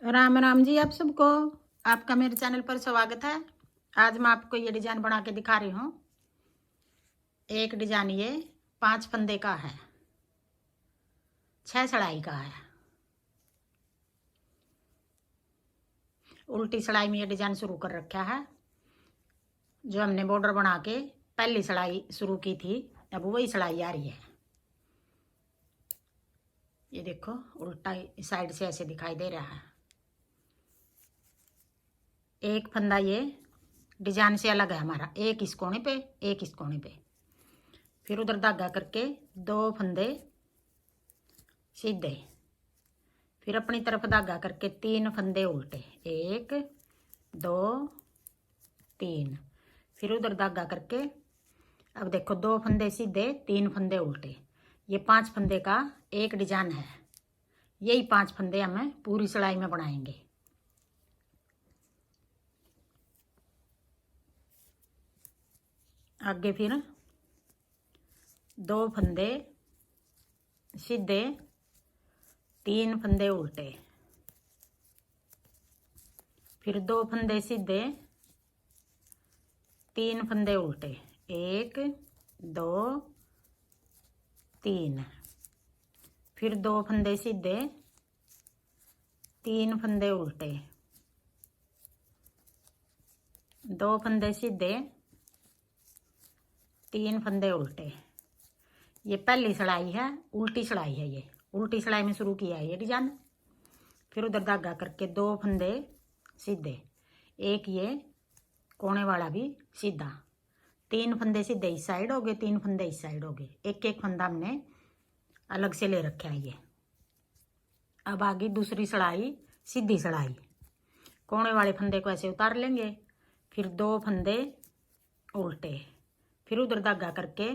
राम राम जी आप सबको। आपका मेरे चैनल पर स्वागत है। आज मैं आपको ये डिजाइन बना के दिखा रही हूँ। एक डिजाइन ये 5 फंदे का है, 6 सड़ाई का है। उल्टी सड़ाई में ये डिजाइन शुरू कर रखा है। जो हमने बॉर्डर बना के पहली सड़ाई शुरू की थी, अब वही सड़ाई आ रही है। ये देखो उल्टा इस साइड से ऐसे दिखाई दे रहा है। एक फंदा ये डिजाइन से अलग है हमारा, एक इस कोने पे एक इस कोने पे। फिर उधर धागा करके 2 फंदे सीधे, फिर अपनी तरफ धागा करके 3 फंदे उल्टे, 1 2 3। फिर उधर धागा करके अब देखो 2 फंदे सीधे 3 फंदे उल्टे। ये 5 फंदे का एक डिजाइन है। यही 5 फंदे हमें पूरी सिलाई में बनाएंगे। आगे फिर 2 फंदे सीधे 3 फंदे उल्टे, फिर 2 फंदे सीधे 3 फंदे उल्टे, 1 2 3। फिर 2 फंदे सीधे 3 फंदे उल्टे, 2 फंदे सीधे 3 फंदे उल्टे। ये पहली सिलाई है, उल्टी सिलाई है। ये उल्टी सिलाई में शुरू किया है ये डिजाइन। फिर उधर धागा करके 2 फंदे सीधे, एक ये कोने वाला भी सीधा, 3 फंदे सीधे इस साइड हो गए, 3 फंदे इस साइड हो गए। एक एक फंदा हमने अलग से ले रखा है ये। अब आगे दूसरी सिलाई सीधी सिलाई, कोने वाले फंदे को ऐसे उतार लेंगे, फिर 2 फंदे उल्टे, फिर उधर धागा करके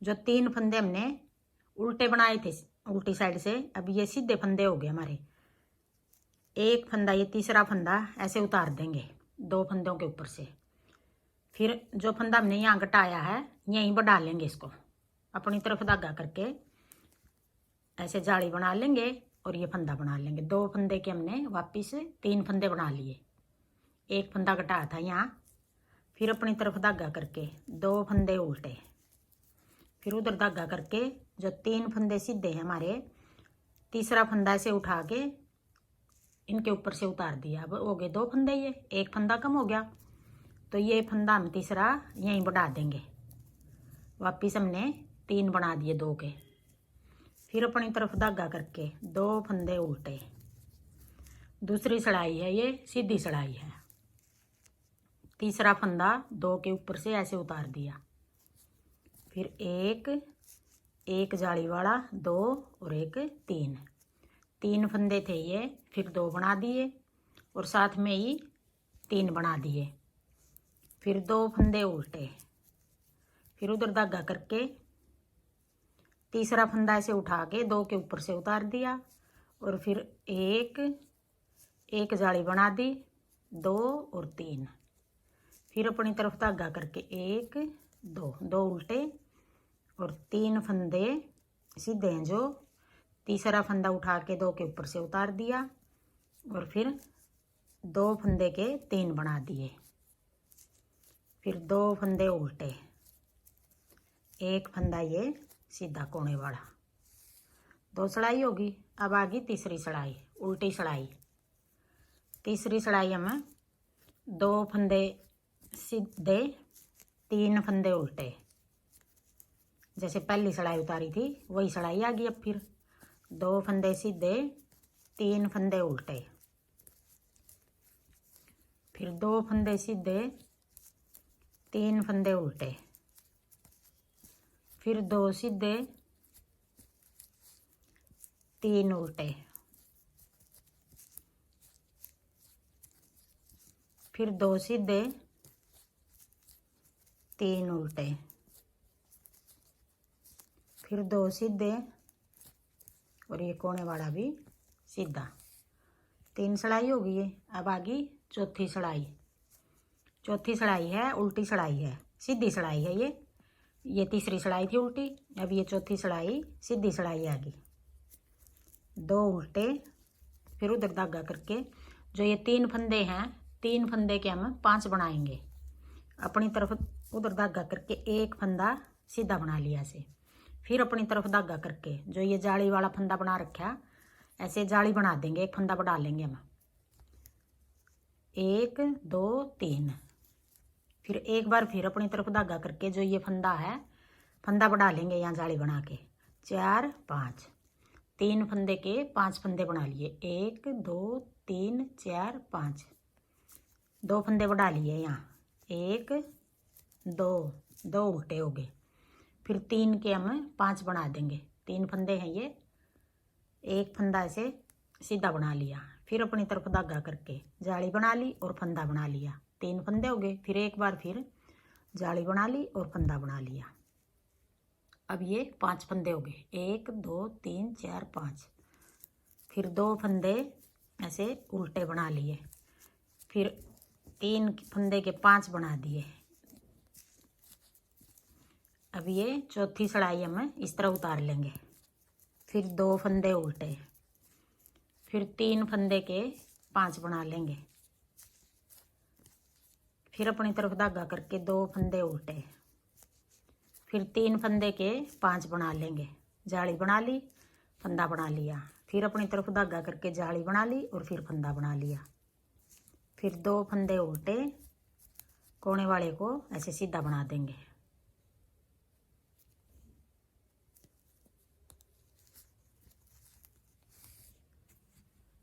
जो 3 फंदे हमने उल्टे बनाए थे उल्टी साइड से, अब ये सीधे फंदे हो गए हमारे। एक फंदा ये तीसरा फंदा ऐसे उतार देंगे 2 फंदों के ऊपर से। फिर जो फंदा हमने यहाँ घटाया है यहीं बढ़ा लेंगे इसको, अपनी तरफ धागा करके ऐसे जाली बना लेंगे और ये फंदा बना लेंगे। 2 फंदे के हमने वापिस 3 फंदे बना लिए। एक फंदा घटाया था यहाँ, फिर अपनी तरफ धागा करके 2 फंदे उल्टे, फिर उधर धागा करके जो 3 फंदे सीधे हैं हमारे, तीसरा फंदा ऐसे उठा के इनके ऊपर से उतार दिया। अब हो गए 2 फंदे, ये एक फंदा कम हो गया, तो ये फंदा हम तीसरा यहीं बढ़ा देंगे। वापिस हमने 3 बना दिए 2 के। फिर अपनी तरफ धागा करके 2 फंदे उल्टे, दूसरी सिलाई है ये सीधी सिलाई है। तीसरा फंदा 2 के ऊपर से ऐसे उतार दिया, फिर एक जाली वाला 2 और एक 3 फंदे थे ये, फिर 2 बना दिए और साथ में ही 3 बना दिए। फिर 2 फंदे उल्टे, फिर उधर धागा करके तीसरा फंदा ऐसे उठा के 2 के ऊपर से उतार दिया और फिर एक जाली बना दी, 2 और 3। फिर अपनी तरफ धागा करके 1 2 उल्टे और 3 फंदे सीधे हैं जो, तीसरा फंदा उठा के 2 के ऊपर से उतार दिया और फिर 2 फंदे के 3 बना दिए। फिर 2 फंदे उल्टे, एक फंदा ये सीधा कोने वाला। 2 सिलाई होगी। अब आगे तीसरी सिलाई, उल्टी सिलाई। तीसरी सिलाई हमें 2 फंदे सीधे 3 फंदे उल्टे, जैसे पहली सिलाई उतारी थी वही सिलाई आ गई। अब फिर 2 फंदे सीधे 3 फंदे उल्टे, फिर 2 फंदे सीधे 3 फंदे उल्टे, फिर 2 सीधे 3 उल्टे, फिर 2 सीधे 3 उल्टे, फिर 2 सीधे और ये कोने वाला भी सीधा। 3 सिलाई हो गई है। अब आगे चौथी सिलाई। चौथी सिलाई है उल्टी सिलाई है, सीधी सिलाई है ये तीसरी सिलाई थी उल्टी, अब ये चौथी सिलाई सीधी सिलाई आ गई। 2 उल्टे फिर उधर धागा करके जो ये 3 फंदे हैं, 3 फंदे के हम 5 बनाएंगे। अपनी तरफ उधर धागा करके एक फंदा सीधा बना लिया ऐसे। फिर अपनी तरफ धागा करके जो ये जाली वाला फंदा बना रखा ऐसे जाली बना देंगे, एक फंदा बढ़ा लेंगे हम, 1 2 3। फिर एक बार फिर अपनी तरफ धागा करके जो ये फंदा है फंदा बढ़ा लेंगे, यहाँ जाली बना के 4 5। 3 फंदे के 5 फंदे बना लिए, 1 2 3 4 5। 2 फंदे बढ़ा लिए यहाँ, 1 2 2 उल्टे हो गए। फिर 3 के हम 5 बना देंगे, 3 फंदे हैं ये, एक फंदा ऐसे सीधा बना लिया। फिर अपनी तरफ धागा करके जाली बना ली और फंदा बना लिया, 3 फंदे हो गए। फिर एक बार फिर जाली बना ली और फंदा बना लिया। अब ये 5 फंदे हो गए, 1 2 3 4 5। फिर 2 फंदे ऐसे उल्टे बना लिए, फिर 3 फंदे के 5 बना दिए। अब ये चौथी सड़ाई हम इस तरह उतार लेंगे। फिर 2 फंदे उल्टे, फिर 3 फंदे के 5 बना लेंगे। फिर अपनी तरफ धागा करके 2 फंदे उल्टे, फिर 3 फंदे के 5 बना लेंगे, जाली बना ली, फंदा बना लिया। फिर अपनी तरफ धागा करके जाली बना ली और फिर फंदा बना लिया। फिर 2 फंदे उल्टे, कोने वाले को ऐसे सीधा बना देंगे।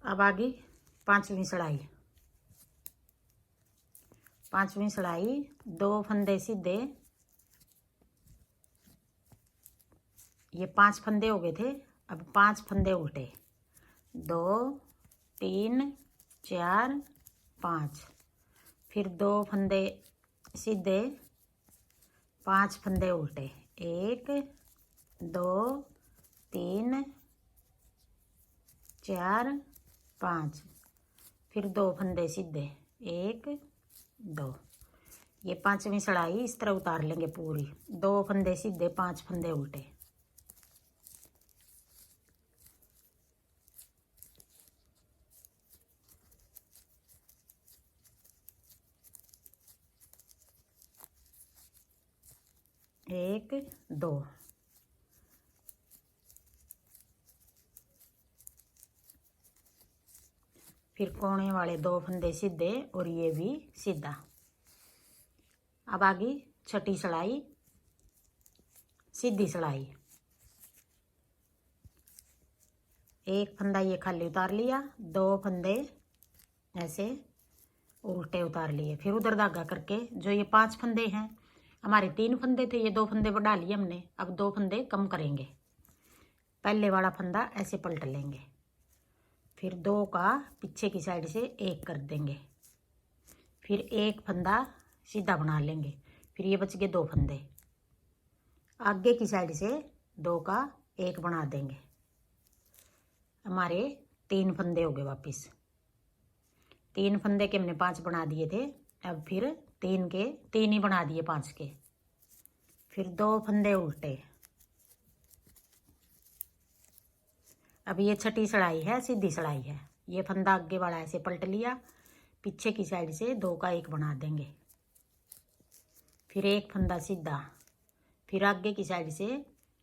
अब आगे 5वीं सड़ाई। 5वीं सड़ाई 2 फंदे सीधे, ये 5 फंदे हो गए थे। अब 5 फंदे उल्टे, 2 3 4 5। फिर 2 फंदे सीधे, 5 फंदे उल्टे, 1 2 3 4 5। फिर 2 फंदे सीधे, 1 2। ये 5वीं सड़ाई इस तरह उतार लेंगे पूरी, 2 फंदे सीधे 5 फंदे उल्टे। एक 2। फिर कोने वाले 2 फंदे सीधे और ये भी सीधा। अब आगे 6ठी सड़ाई, सीधी सड़ाई। एक फंदा ये खाली उतार लिया, 2 फंदे ऐसे उल्टे उतार लिए। फिर उधर धागा करके जो ये 5 फंदे हैं, हमारे 3 फंदे थे, ये 2 फंदे बढ़ा लिए हमने। अब 2 फंदे कम करेंगे, पहले वाला फंदा ऐसे पलट लेंगे, फिर 2 का पीछे की साइड से 1 कर देंगे। फिर एक फंदा सीधा बना लेंगे, फिर ये बच गए 2 फंदे, आगे की साइड से 2 का 1 बना देंगे। हमारे 3 फंदे हो गए वापिस। 3 फंदे के हमने 5 बना दिए थे, अब फिर 3 के 3 ही बना दिए 5 के। फिर 2 फंदे उल्टे। अब ये 6ठी सड़ाई है, सीधी सड़ाई है। ये फंदा आगे वाला ऐसे पलट लिया, पीछे की साइड से 2 का 1 बना देंगे। फिर एक फंदा सीधा, फिर आगे की साइड से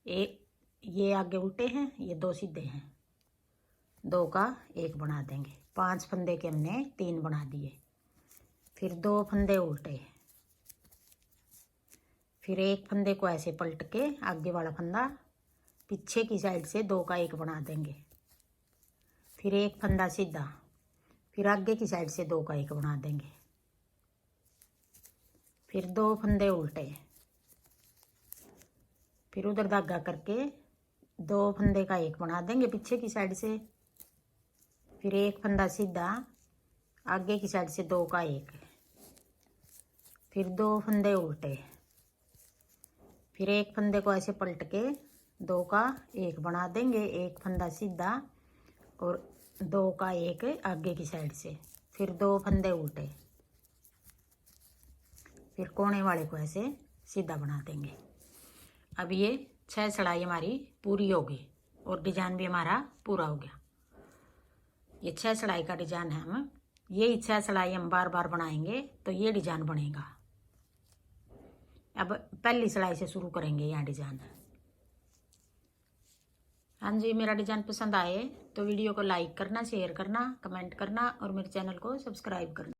एक, ये आगे उल्टे हैं, ये 2 सीधे हैं, 2 का 1 बना देंगे। 5 फंदे के हमने 3 बना दिए। फिर 2 फंदे उल्टे, फिर एक फंदे को ऐसे पलट के आगे वाला फंदा पीछे की साइड से 2 का 1 बना देंगे। फिर एक फंदा सीधा, फिर आगे की साइड से 2 का 1 बना देंगे। फिर 2 फंदे उल्टे, फिर उधर धागा करके 2 फंदे का 1 बना देंगे पीछे की साइड से। फिर एक फंदा सीधा, आगे की साइड से 2 का 1। फिर 2 फंदे उल्टे, फिर एक फंदे को ऐसे पलट के 2 का 1 बना देंगे, एक फंदा सीधा और 2 का 1 आगे की साइड से। फिर 2 फंदे उल्टे, फिर कोने वाले को ऐसे सीधा बना देंगे। अब ये 6 सड़ाई हमारी पूरी हो गई और डिजाइन भी हमारा पूरा हो गया। ये 6 सिलाई का डिजाइन है। हम ये 6 सिलाई हम बार बार बनाएंगे तो ये डिजाइन बनेगा। अब पहली सिलाई से शुरू करेंगे यहाँ डिजाइन। हाँ जी, मेरा डिजाइन पसंद आए तो वीडियो को लाइक करना, शेयर करना, कमेंट करना और मेरे चैनल को सब्सक्राइब करना।